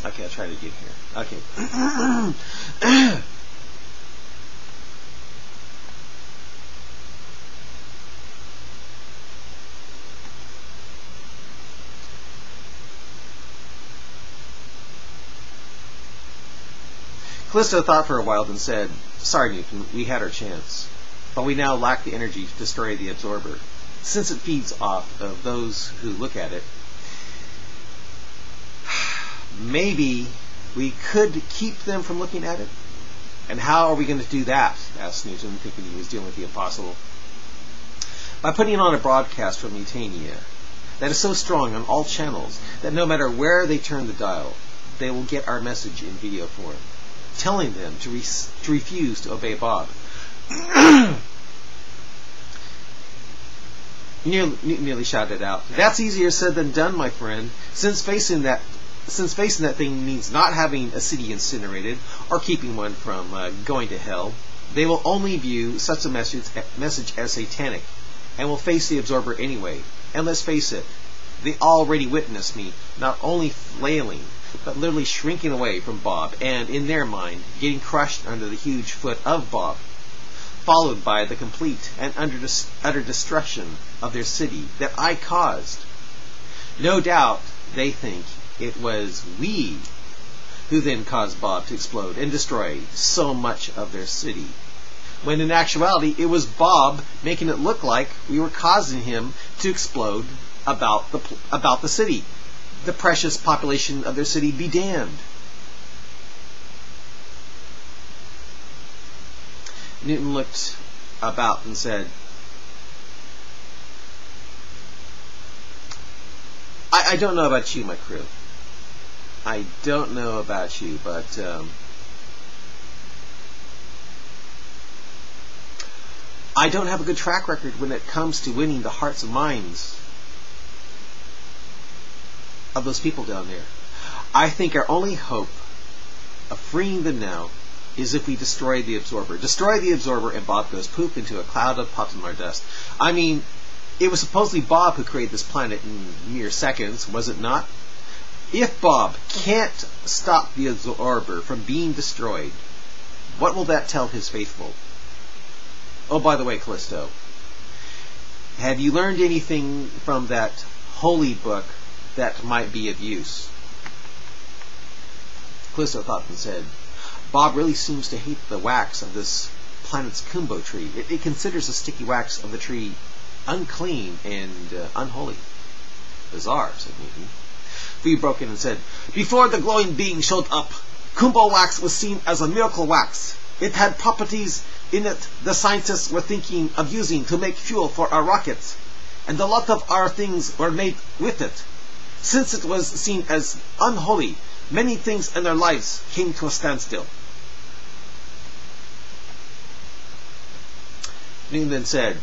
Okay, I'll try it again here. Okay. Callisto thought for a while, then said, "Sorry, Newton, we had our chance. But we now lack the energy to destroy the absorber. Since it feeds off of those who look at it, maybe we could keep them from looking at it." "And how are we going to do that?" asked Newton, thinking he was dealing with the impossible. "By putting on a broadcast from Mutania that is so strong on all channels that no matter where they turn the dial, they will get our message in video form, telling them to refuse to obey Bob." Newton nearly shouted out, "That's easier said than done, my friend. Since facing that thing means not having a city incinerated or keeping one from going to hell, they will only view such a message as satanic, and will face the absorber anyway. And let's face it, they already witnessed me not only flailing, but literally shrinking away from Bob, and in their mind, getting crushed under the huge foot of Bob, followed by the complete and utter destruction of their city that I caused. No doubt they think it was we who then caused Bob to explode and destroy so much of their city, when in actuality it was Bob making it look like we were causing him to explode about the city. The precious population of their city be damned." Newton looked about and said, I don't know about you, my crew. I don't know about you, but I don't have a good track record when it comes to winning the hearts and minds of those people down there. I think our only hope of freeing them now is if we destroy the absorber. Destroy the absorber and Bob goes poof into a cloud of Patamar dust. I mean, it was supposedly Bob who created this planet in mere seconds, was it not? If Bob can't stop the absorber from being destroyed, what will that tell his faithful? Oh, by the way, Callisto, have you learned anything from that holy book that might be of use? Callisto thought and said, "Bob really seems to hate the wax of this planet's kumbo tree. It considers the sticky wax of the tree unclean and unholy." "Bizarre," said Newton. Fee broke in and said, "Before the glowing being showed up, kumbo wax was seen as a miracle wax. It had properties in it the scientists were thinking of using to make fuel for our rockets, and a lot of our things were made with it. Since it was seen as unholy, many things in their lives came to a standstill." Newton then said,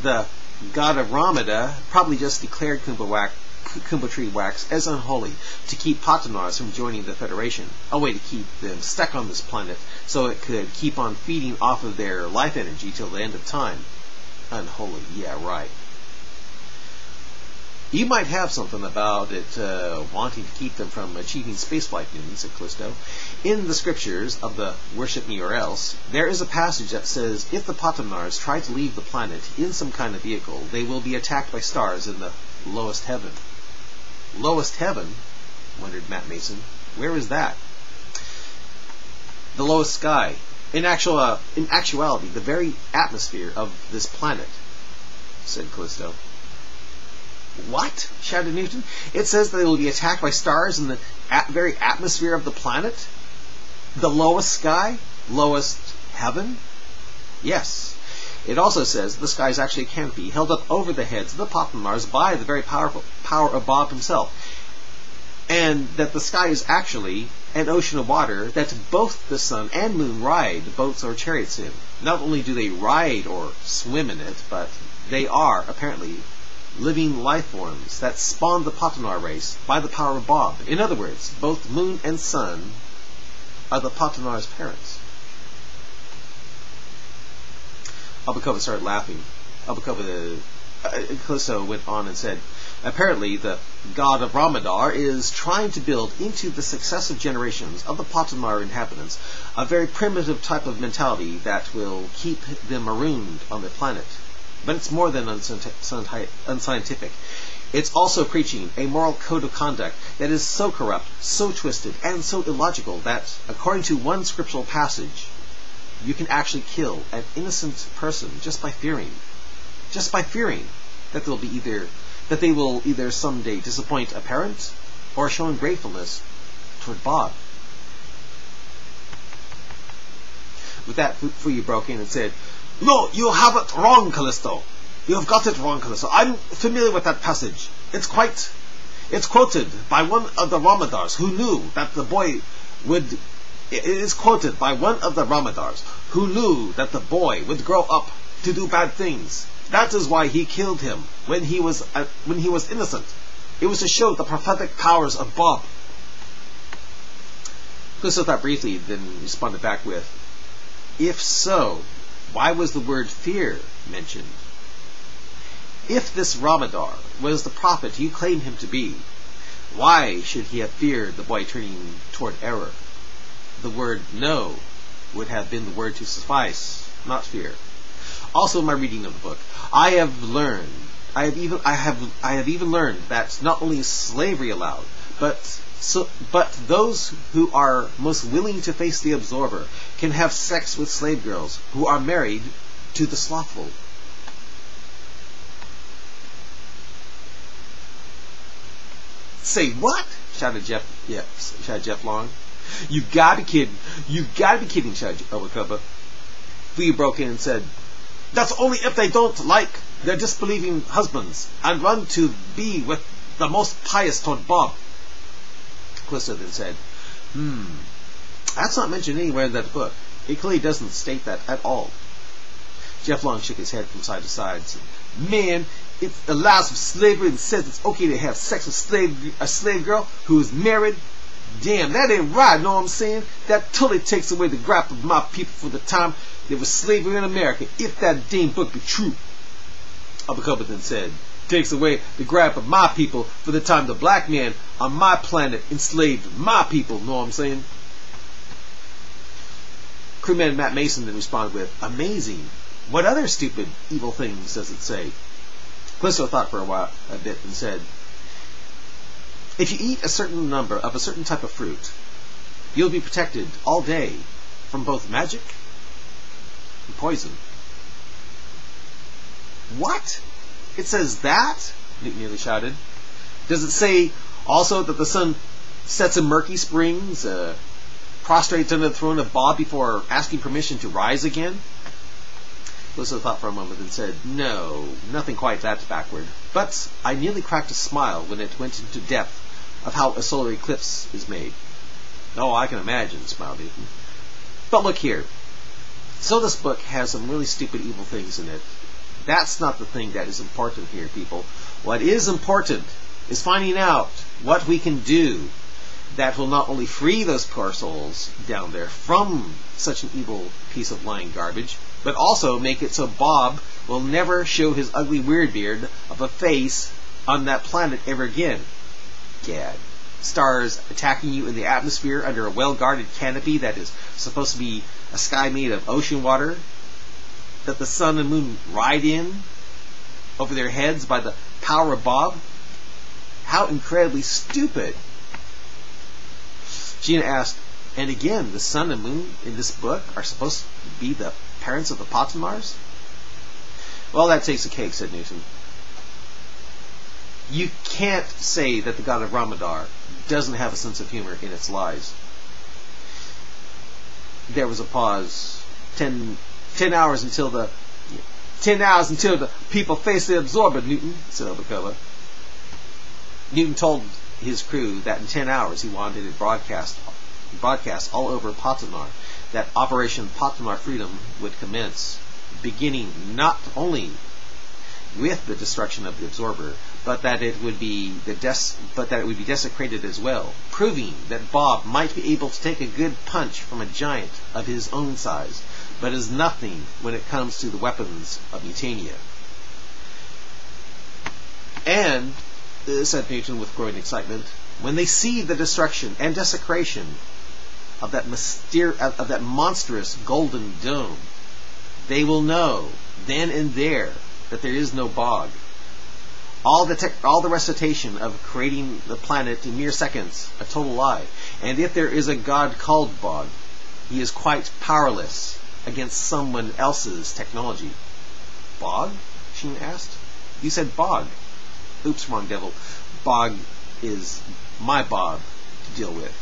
"The god of Ramadar probably just declared kumbo tree wax as unholy to keep Patanars from joining the Federation, a way to keep them stuck on this planet so it could keep on feeding off of their life energy till the end of time. Unholy, yeah, right. You might have something about it wanting to keep them from achieving spaceflight, Newton," said Callisto. "In the scriptures of the Worship Me or Else, there is a passage that says if the Patamars try to leave the planet in some kind of vehicle, they will be attacked by stars in the lowest heaven." "Lowest heaven?" wondered Matt Mason. "Where is that?" "The lowest sky. In actuality, the very atmosphere of this planet," said Callisto. "What?" shouted Newton. "It says they will be attacked by stars in the very atmosphere of the planet? The lowest sky? Lowest heaven?" "Yes. It also says the sky is actually a canopy held up over the heads of the Patamars by the very power of Bob himself, and that the sky is actually an ocean of water that both the sun and moon ride boats or chariots in. Not only do they ride or swim in it, but they are, apparently, living life forms that spawned the Patamar race by the power of Bob. In other words, both moon and sun are the Patamar's parents." Albacova started laughing. Albacova Callisto went on and said, apparently the god of Ramadar is trying to build into the successive generations of the Patamar inhabitants a very primitive type of mentality that will keep them marooned on the planet. But it's more than unscientific. It's also preaching a moral code of conduct that is so corrupt, so twisted, and so illogical that, according to one scriptural passage, you can actually kill an innocent person just by fearing that they will either someday disappoint a parent or show ungratefulness toward Bob. With that, Fuyu broke in and said, "No, you have it wrong, Callisto. You have got it wrong, Callisto. I'm familiar with that passage. It's quoted by one of the Ramadars who knew that the boy would... It is quoted by one of the Ramadars who knew that the boy would grow up to do bad things. That is why he killed him when he was innocent. It was to show the prophetic powers of Bob." Callisto thought briefly, then responded back with, "If so, why was the word fear mentioned? If this Ramadar was the prophet you claim him to be, why should he have feared the boy turning toward error? The word no would have been the word to suffice, not fear. Also, in my reading of the book, I have even learned that not only is slavery allowed, but those who are most willing to face the absorber can have sex with slave girls who are married to the slothful." "Say what?" shouted Jeff Long. You gotta be kidding. You gotta be kidding, shouted Obakuba. Fuyu broke in and said, "That's only if they don't like their disbelieving husbands and run to be with the most pious toward Bob." Callisto then said, "That's not mentioned anywhere in that book. It clearly doesn't state that at all." Jeff Long shook his head from side to side and said, "Man, it allows for slavery and says it's okay to have sex with a slave girl who is married. Damn, that ain't right, know what I'm saying? That totally takes away the grip of my people for the time there was slavery in America, if that damn book be true." Obakuba then said, "Takes away the grip of my people for the time the black man on my planet enslaved my people, know what I'm saying?" Crewman Matt Mason then responded with, "Amazing. What other stupid, evil things does it say?" Callisto thought for a bit, and said, "If you eat a certain number of a certain type of fruit, you'll be protected all day from both magic and poison." "What? It says that?" Nick nearly shouted. "Does it say also that the sun sets in murky springs, prostrates under the throne of Bob before asking permission to rise again?" Callisto thought for a moment and said, "No, nothing quite that backward. But I nearly cracked a smile when it went into depth of how a solar eclipse is made." "Oh, I can imagine," smiled Ethan. "But look here. So this book has some really stupid evil things in it. That's not the thing that is important here, people. What is important is finding out what we can do that will not only free those poor souls down there from such an evil piece of lying garbage, but also make it so Bob will never show his ugly weird beard of a face on that planet ever again. Gad. Stars attacking you in the atmosphere under a well-guarded canopy that is supposed to be a sky made of ocean water that the sun and moon ride in over their heads by the power of Bob. How incredibly stupid." Gina asked, "And again, the sun and moon in this book are supposed to be the parents of the Patamars?" "Well, that takes the cake," said Newton. "You can't say that the god of Ramadar doesn't have a sense of humor in its lies." There was a pause. 10 hours until the people face the absorber, Newton," said Obakuba. Newton told his crew that in 10 hours he wanted it broadcast all over Patamar, that Operation Patamar Freedom would commence, beginning not only with the destruction of the absorber, but that it would be desecrated as well, proving that Bob might be able to take a good punch from a giant of his own size, but is nothing when it comes to the weapons of Mutania. And, said Newton with growing excitement, when they see the destruction and desecration of that monstrous golden dome, they will know then and there that there is no bog. All the recitation of creating the planet in mere seconds, a total lie. And if there is a God called Bog, he is quite powerless against someone else's technology. Bog? Sheen asked. You said Bog. Oops, wrong devil. Bog is my Bob to deal with.